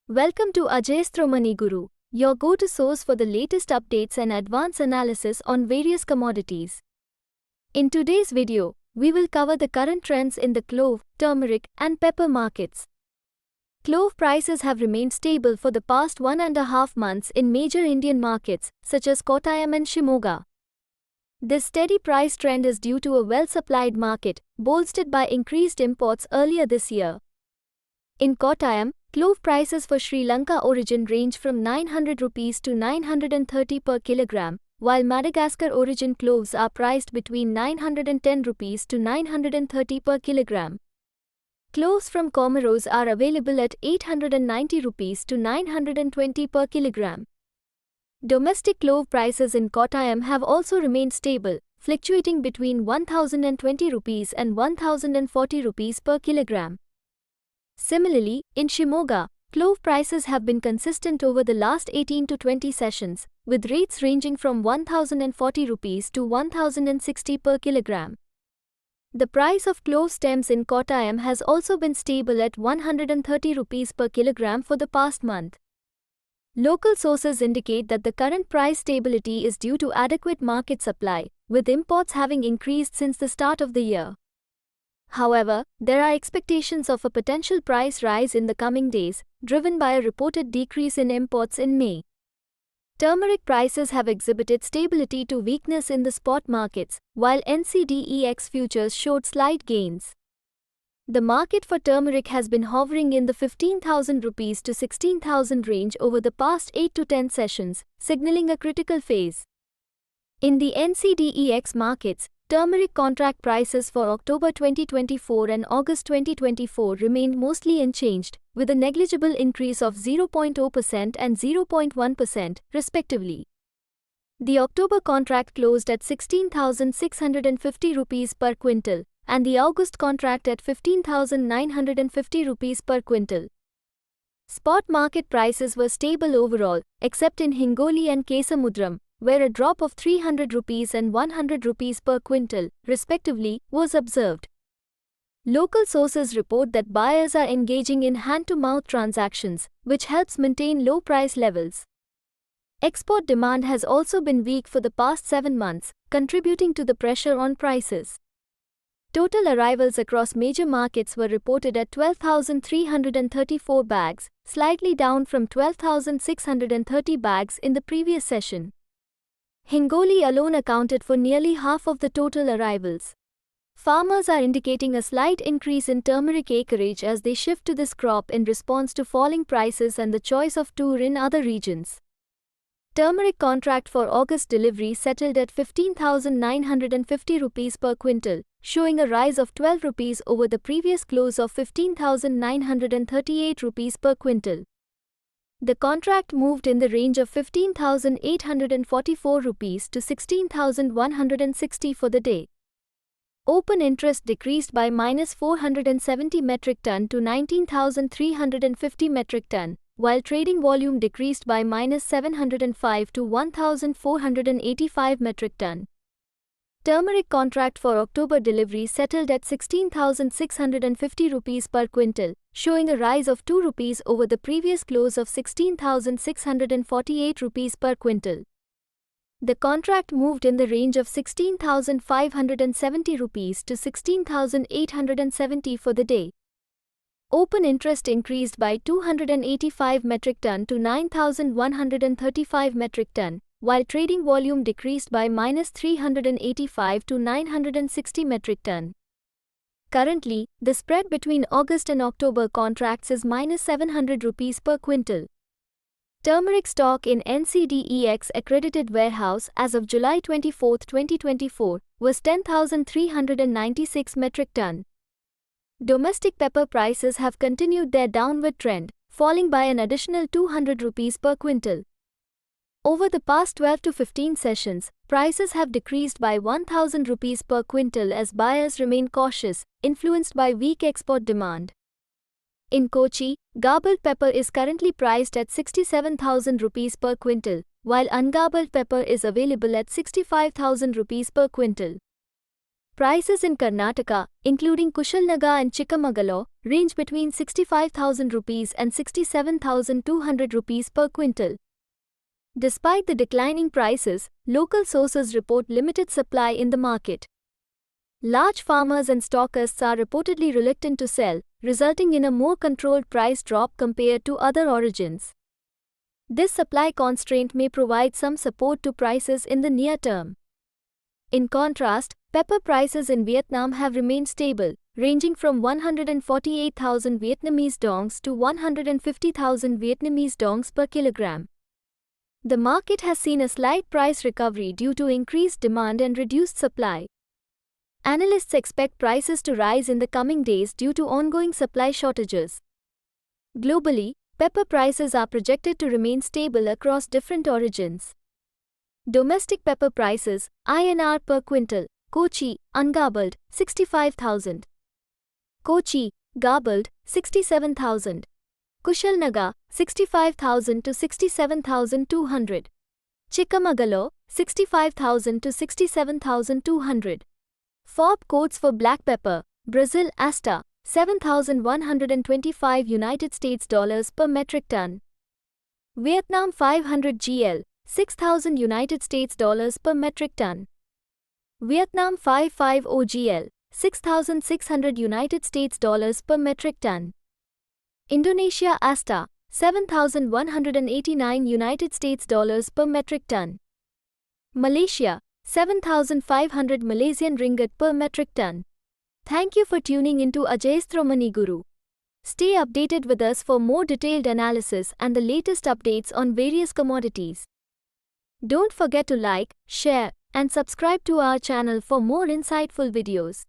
Welcome to Ajayastra Money Guru, your go-to source for the latest updates and advanced analysis on various commodities. In today's video, we will cover the current trends in the clove, turmeric, and pepper markets. Clove prices have remained stable for the past 1.5 months in major Indian markets, such as Kottayam and Shimoga. This steady price trend is due to a well-supplied market, bolstered by increased imports earlier this year. In Kottayam, clove prices for Sri Lanka origin range from 900 rupees to 930 per kilogram, while Madagascar origin cloves are priced between 910 rupees to 930 per kilogram. Cloves from Comoros are available at 890 rupees to 920 per kilogram. Domestic clove prices in Kottayam have also remained stable, fluctuating between 1020 rupees and 1040 rupees per kilogram. Similarly, in Shimoga, clove prices have been consistent over the last 18 to 20 sessions, with rates ranging from 1040 rupees to 1060 per kilogram. The price of clove stems in Kottayam has also been stable at 130 rupees per kilogram for the past month. Local sources indicate that the current price stability is due to adequate market supply, with imports having increased since the start of the year. However, there are expectations of a potential price rise in the coming days, driven by a reported decrease in imports in May. Turmeric prices have exhibited stability to weakness in the spot markets, while NCDEX futures showed slight gains. The market for turmeric has been hovering in the 15,000 rupees to 16,000 range over the past 8 to 10 sessions, signaling a critical phase. In the NCDEX markets, turmeric contract prices for October 2024 and August 2024 remained mostly unchanged, with a negligible increase of 0.0% and 0.1%, respectively. The October contract closed at 16,650 rupees per quintal, and the August contract at 15,950 rupees per quintal. Spot market prices were stable overall, except in Hingoli and Kesamudram, where a drop of 300 rupees and 100 rupees per quintal, respectively, was observed. Local sources report that buyers are engaging in hand-to-mouth transactions, which helps maintain low price levels. Export demand has also been weak for the past 7 months, contributing to the pressure on prices. Total arrivals across major markets were reported at 12,334 bags, slightly down from 12,630 bags in the previous session. Hingoli alone accounted for nearly half of the total arrivals. Farmers are indicating a slight increase in turmeric acreage as they shift to this crop in response to falling prices and the choice of tur in other regions. Turmeric contract for August delivery settled at 15,950 rupees per quintal, showing a rise of 12 rupees over the previous close of 15,938 rupees per quintal. The contract moved in the range of 15,844 rupees to 16,160 for the day. Open interest decreased by -470 metric ton to 19,350 metric ton, while trading volume decreased by -705 to 1,485 metric ton. Turmeric contract for October delivery settled at 16,650 rupees per quintal, showing a rise of 2 rupees over the previous close of 16,648 rupees per quintal. The contract moved in the range of 16,570 rupees to 16,870 for the day. Open interest increased by 285 metric ton to 9,135 metric ton, while trading volume decreased by -385 to 960 metric ton. Currently, the spread between August and October contracts is -700 rupees per quintal. Turmeric stock in NCDEX accredited warehouse as of July 24, 2024 was 10,396 metric ton. Domestic pepper prices have continued their downward trend, falling by an additional 200 rupees per quintal. Over the past 12 to 15 sessions, prices have decreased by 1,000 rupees per quintal as buyers remain cautious, influenced by weak export demand. In Kochi, garbled pepper is currently priced at 67,000 rupees per quintal, while ungarbled pepper is available at 65,000 rupees per quintal. Prices in Karnataka, including Kushalnaga and Chikamagalur, range between 65,000 rupees and 67,200 rupees per quintal. Despite the declining prices, local sources report limited supply in the market. Large farmers and stockists are reportedly reluctant to sell, resulting in a more controlled price drop compared to other origins. This supply constraint may provide some support to prices in the near term. In contrast, pepper prices in Vietnam have remained stable, ranging from 148,000 Vietnamese dongs to 150,000 Vietnamese dongs per kilogram. The market has seen a slight price recovery due to increased demand and reduced supply. Analysts expect prices to rise in the coming days due to ongoing supply shortages. Globally, pepper prices are projected to remain stable across different origins. Domestic pepper prices, INR per quintal, Kochi, ungarbled, 65,000. Kochi, garbled, 67,000. Kushalnagar, 65,000 to 67,200. Chikamagalur, 65,000 to 67,200. FOB quotes for black pepper, Brazil Asta, 7,125 United States dollars per metric ton. Vietnam 500 GL, 6,000 United States dollars per metric ton. Vietnam 550 GL, 6,600 United States dollars per metric ton. Indonesia Asta, 7,189 United States dollars per metric ton. Malaysia, 7,500 Malaysian ringgit per metric ton. Thank you for tuning into Ajayastra Money Guru. Stay updated with us for more detailed analysis and the latest updates on various commodities. Don't forget to like, share, and subscribe to our channel for more insightful videos.